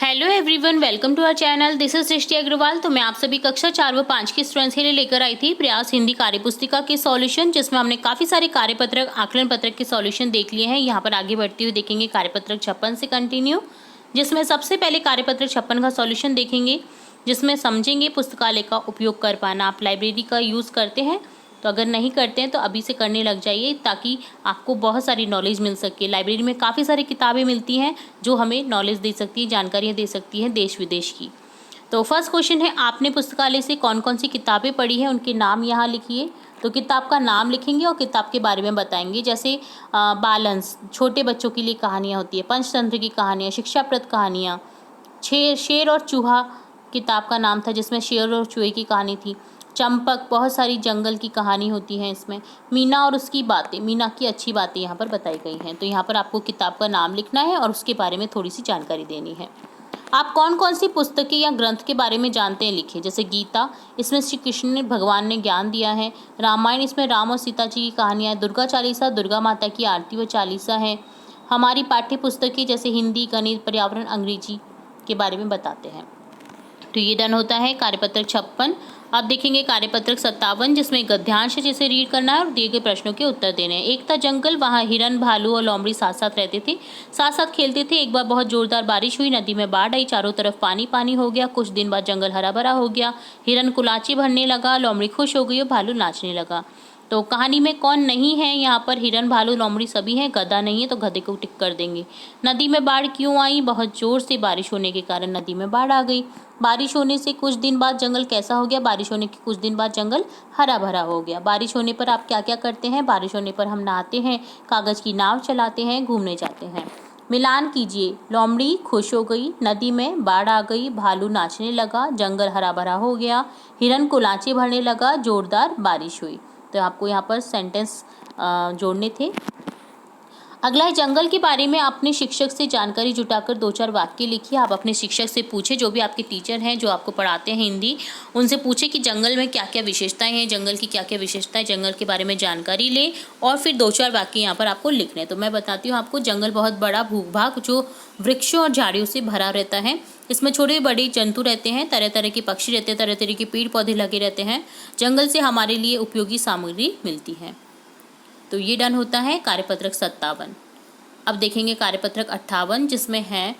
Hello everyone, welcome to our channel. This is Srishti Agrawal. तो मैं आप सभी कक्षा 4 व 5 के स्टूडेंट्स के लिए लेकर आई थी प्रयास हिंदी कार्यपुस्तिका के सॉल्यूशन, जिसमें हमने काफ़ी सारे कार्यपत्रक आकलन पत्रक के सॉल्यूशन देख लिए हैं। यहाँ पर आगे बढ़ते हुए देखेंगे कार्यपत्रक 56 से कंटिन्यू, जिसमें सबसे पहले कार्यपत्रक 56 का सॉल्यूशन देखेंगे, जिसमें समझेंगे पुस्तकालय का उपयोग कर पाना। आप लाइब्रेरी का यूज़ करते हैं? तो अगर नहीं करते हैं तो अभी से करने लग जाइए, ताकि आपको बहुत सारी नॉलेज मिल सके। लाइब्रेरी में काफ़ी सारी किताबें मिलती हैं जो हमें नॉलेज दे सकती है, जानकारियाँ दे सकती हैं देश विदेश की। तो फर्स्ट क्वेश्चन है, आपने पुस्तकालय से कौन कौन सी किताबें पढ़ी हैं, उनके नाम यहाँ लिखिए। तो किताब का नाम लिखेंगे और किताब के बारे में बताएंगे। जैसे बालंस, छोटे बच्चों के लिए कहानियाँ होती है, पंचतंत्र की कहानियाँ, शिक्षाप्रद कहानियाँ। शेर और चूहा किताब का नाम था, जिसमें शेर और चूहे की कहानी थी। चंपक, बहुत सारी जंगल की कहानी होती है इसमें। मीना और उसकी बातें, मीना की अच्छी बातें यहाँ पर बताई गई हैं। तो यहाँ पर आपको किताब का नाम लिखना है और उसके बारे में थोड़ी सी जानकारी देनी है। आप कौन कौन सी पुस्तकें या ग्रंथ के बारे में जानते हैं, लिखिए। जैसे गीता, इसमें श्री कृष्ण ने भगवान ने ज्ञान दिया है। रामायण, इसमें राम और सीता जी की कहानियाँ हैं। दुर्गा चालीसा, दुर्गा माता की आरती व चालीसा है। हमारी पाठ्य पुस्तकें जैसे हिंदी, गणित, पर्यावरण, अंग्रेजी के बारे में बताते हैं। तो ये डन होता है कार्यपत्रक 56। अब देखेंगे कार्यपत्रक 57, जिसमें गद्यांश है, जिसे रीड करना है और दिए गए प्रश्नों के उत्तर देने हैं। एक था जंगल, वहाँ हिरन, भालू और लोमड़ी साथ साथ रहते थे, साथ साथ खेलते थे। एक बार बहुत जोरदार बारिश हुई, नदी में बाढ़ आई, चारों तरफ पानी पानी हो गया। कुछ दिन बाद जंगल हरा भरा हो गया, हिरन कुलाची भरने लगा, लोमड़ी खुश हो गई और भालू नाचने लगा। तो कहानी में कौन नहीं है यहाँ पर? हिरन, भालू, लोमड़ी सभी हैं, गधा नहीं है, तो गधे को टिक कर देंगे। नदी में बाढ़ क्यों आई? बहुत जोर से बारिश होने के कारण नदी में बाढ़ आ गई। बारिश होने से कुछ दिन बाद जंगल कैसा हो गया? बारिश होने के कुछ दिन बाद जंगल हरा भरा हो गया। बारिश होने पर आप क्या क्या करते हैं? बारिश होने पर हम नहाते हैं, कागज़ की नाव चलाते हैं, घूमने जाते हैं। मिलान कीजिए। लोमड़ी खुश हो गई, नदी में बाढ़ आ गई, भालू नाचने लगा, जंगल हरा भरा हो गया, हिरन को लांचे भरने लगा, जोरदार बारिश हुई। तो आपको यहाँ पर सेंटेंस जोड़ने थे। अगला है जंगल के बारे में अपने शिक्षक से जानकारी जुटाकर 2-4 वाक्य लिखिए। आप अपने शिक्षक से पूछे, जो भी आपके टीचर हैं जो आपको पढ़ाते हैं हिंदी, उनसे पूछे कि जंगल में क्या क्या विशेषताएं हैं, जंगल की क्या क्या विशेषताएं, जंगल के बारे में जानकारी लें और फिर 2-4 वाक्य यहाँ पर आपको लिखने हैं। तो मैं बताती हूँ आपको, जंगल बहुत बड़ा भूभाग जो वृक्षों और झाड़ियों से भरा रहता है। इसमें छोटे बड़े जंतु रहते हैं, तरह तरह के पक्षी रहते हैं, तरह तरह के पेड़ पौधे लगे रहते हैं। जंगल से हमारे लिए उपयोगी सामग्री मिलती है। तो ये डन होता है कार्यपत्रक 57। अब देखेंगे कार्यपत्रक 58, जिसमें है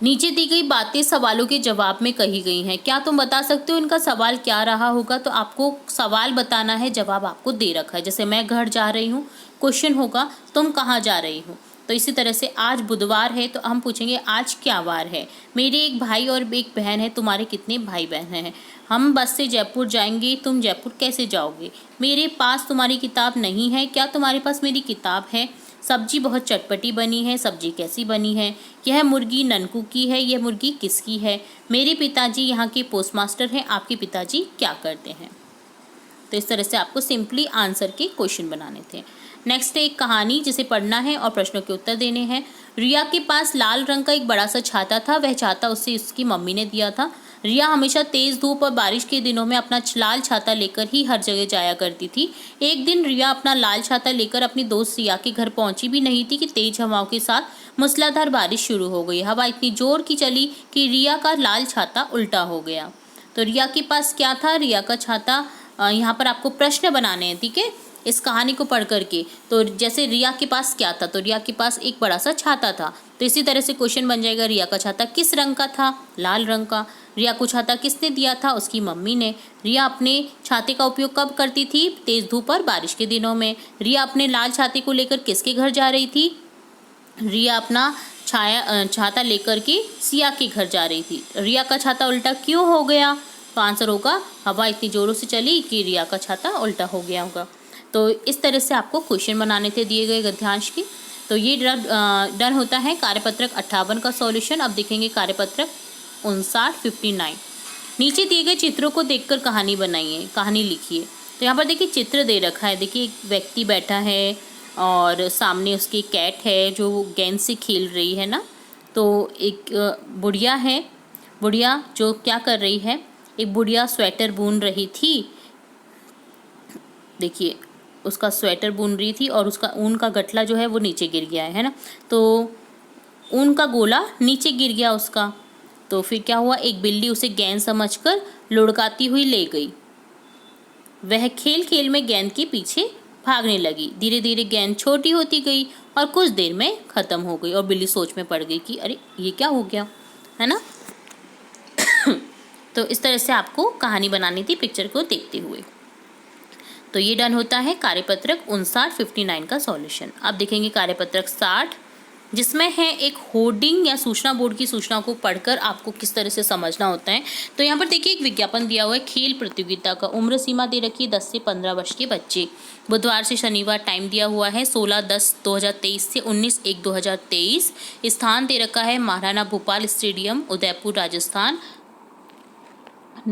नीचे दी गई बातें सवालों के जवाब में कही गई हैं। क्या तुम बता सकते हो इनका सवाल क्या रहा होगा? तो आपको सवाल बताना है, जवाब आपको दे रखा है। जैसे मैं घर जा रही हूँ, क्वेश्चन होगा तुम कहाँ जा रही हो। तो इसी तरह से आज बुधवार है तो हम पूछेंगे आज क्या वार है। मेरे एक भाई और एक बहन है, तुम्हारे कितने भाई बहन हैं? हम बस से जयपुर जाएंगे, तुम जयपुर कैसे जाओगे? मेरे पास तुम्हारी किताब नहीं है, क्या तुम्हारे पास मेरी किताब है? सब्जी बहुत चटपटी बनी है, सब्जी कैसी बनी है? यह मुर्गी ननकू की है, यह मुर्गी किसकी है? मेरे पिताजी यहाँ के पोस्टमास्टर हैं, आपके पिताजी क्या करते हैं? तो इस तरह से आपको सिंपली आंसर के क्वेश्चन बनाने थे। नेक्स्ट एक कहानी, जिसे पढ़ना है और प्रश्नों के उत्तर देने हैं। रिया के पास लाल रंग का एक बड़ा सा छाता था, वह छाता उसे उसकी मम्मी ने दिया था। रिया हमेशा तेज धूप और बारिश के दिनों में अपना लाल छाता लेकर ही हर जगह जाया करती थी। एक दिन रिया अपना लाल छाता लेकर अपनी दोस्त रिया के घर पहुंची भी नहीं थी कि तेज हवाओं के साथ मूसलाधार बारिश शुरू हो गई। हवा इतनी जोर की चली कि रिया का लाल छाता उल्टा हो गया। तो रिया के पास क्या था? रिया का छाता। यहाँ पर आपको प्रश्न बनाने हैं, ठीक है, इस कहानी को पढ़ करके। तो जैसे रिया के पास क्या था, तो रिया के पास एक बड़ा सा छाता था। तो इसी तरह से क्वेश्चन बन जाएगा, रिया का छाता किस रंग का था? लाल रंग का। रिया को छाता किसने दिया था? उसकी मम्मी ने। रिया अपने छाते का उपयोग कब करती थी? तेज धूप और बारिश के दिनों में। रिया अपने लाल छाते को लेकर किसके घर जा रही थी? रिया अपना छाता लेकर के सिया के घर जा रही थी। रिया का छाता उल्टा क्यों हो गया? तो आंसर होगा, हवा इतनी जोरों से चली कि रिया का छाता उल्टा हो गया होगा। तो इस तरह से आपको क्वेश्चन बनाने थे दिए गए गद्यांश के। तो ये डन होता है कार्यपत्रक 58 का सॉल्यूशन। अब देखेंगे कार्यपत्रक 59। नीचे दिए गए चित्रों को देखकर कहानी बनाइए, कहानी लिखिए। तो यहाँ पर देखिए चित्र दे रखा है। देखिए एक व्यक्ति बैठा है और सामने उसकी कैट है जो गेंद से खेल रही है ना। तो एक बुढ़िया है, बुढ़िया जो क्या कर रही है, एक बुढ़िया स्वेटर बुन रही थी। देखिए उसका स्वेटर बुन रही थी और उसका ऊन का गठला जो है वो नीचे गिर गया है ना। तो ऊन का गोला नीचे गिर गया उसका। तो फिर क्या हुआ, एक बिल्ली उसे गेंद समझकर लुढ़काती हुई ले गई। वह खेल खेल में गेंद के पीछे भागने लगी। धीरे धीरे गेंद छोटी होती गई और कुछ देर में खत्म हो गई। और बिल्ली सोच में पड़ गई कि अरे ये क्या हो गया, है ना। तो इस तरह से आपको कहानी बनानी थी पिक्चर को देखते हुए। तो ये डन होता है कार्यपत्रक 59 का सॉल्यूशन। अब देखेंगे कार्यपत्रक 60, जिसमें है एक होर्डिंग या सूचना बोर्ड की सूचना को पढ़कर आपको किस तरह से समझना होता है। तो यहाँ पर देखिए एक विज्ञापन दिया हुआ है खेल प्रतियोगिता का। उम्र सीमा दे रखी है 10 से 15 वर्ष के बच्चे। बुधवार से शनिवार टाइम दिया हुआ है 16/10/2023 से 19/1/2023। स्थान दे रखा है महाराणा भूपाल स्टेडियम, उदयपुर, राजस्थान।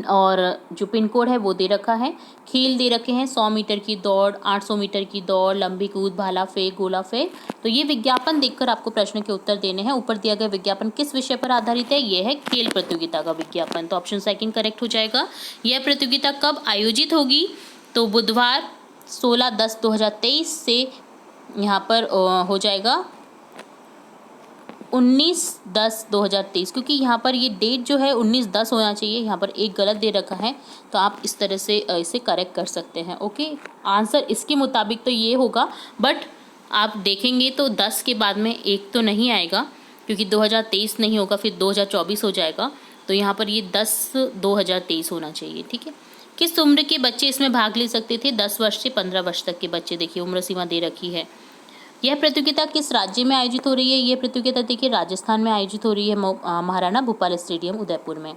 और जो पिन कोड है वो दे रखा है। खेल दे रखे हैं 100 मीटर की दौड़, 800 मीटर की दौड़, लंबी कूद, भाला फेंक, गोला फेंक। तो ये विज्ञापन देखकर आपको प्रश्न के उत्तर देने हैं। ऊपर दिया गया विज्ञापन किस विषय पर आधारित है, ये है खेल प्रतियोगिता का विज्ञापन। तो ऑप्शन सेकंड करेक्ट हो जाएगा। यह प्रतियोगिता कब आयोजित होगी, तो बुधवार 16/10/2023 से यहाँ पर हो जाएगा 19/10/2023, क्योंकि यहाँ पर ये डेट जो है 19/10 होना चाहिए, यहाँ पर एक गलत दे रखा है। तो आप इस तरह से इसे करेक्ट कर सकते हैं। ओके, आंसर इसके मुताबिक तो ये होगा, बट आप देखेंगे तो 10 के बाद में एक तो नहीं आएगा, क्योंकि 2023 नहीं होगा, फिर 2024 हो जाएगा। तो यहाँ पर ये 10/2023 होना चाहिए। ठीक है। किस उम्र के बच्चे इसमें भाग ले सकते थे, 10 वर्ष से 15 वर्ष तक के बच्चे। देखिए उम्र सीमा दे रखी है। यह प्रतियोगिता किस राज्य में आयोजित हो रही है, यह प्रतियोगिता देखिए राजस्थान में आयोजित हो रही है, महाराणा भूपाल स्टेडियम, उदयपुर में।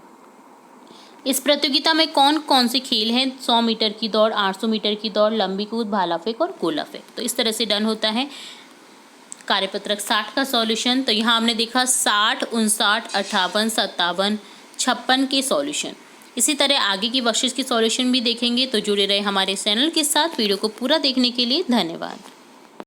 इस प्रतियोगिता में कौन कौन से खेल हैं, 100 मीटर की दौड़, 800 मीटर की दौड़, लंबी कूद, भाला फेंक और गोला फेंक। तो इस तरह से डन होता है कार्यपत्रक 60 का सॉल्यूशन। तो यहाँ हमने देखा 60, 59, 58, 57, 56 के सॉल्यूशन। इसी तरह आगे की बख्शिश के सॉल्यूशन भी देखेंगे। तो जुड़े रहे हमारे चैनल के साथ। वीडियो को पूरा देखने के लिए धन्यवाद।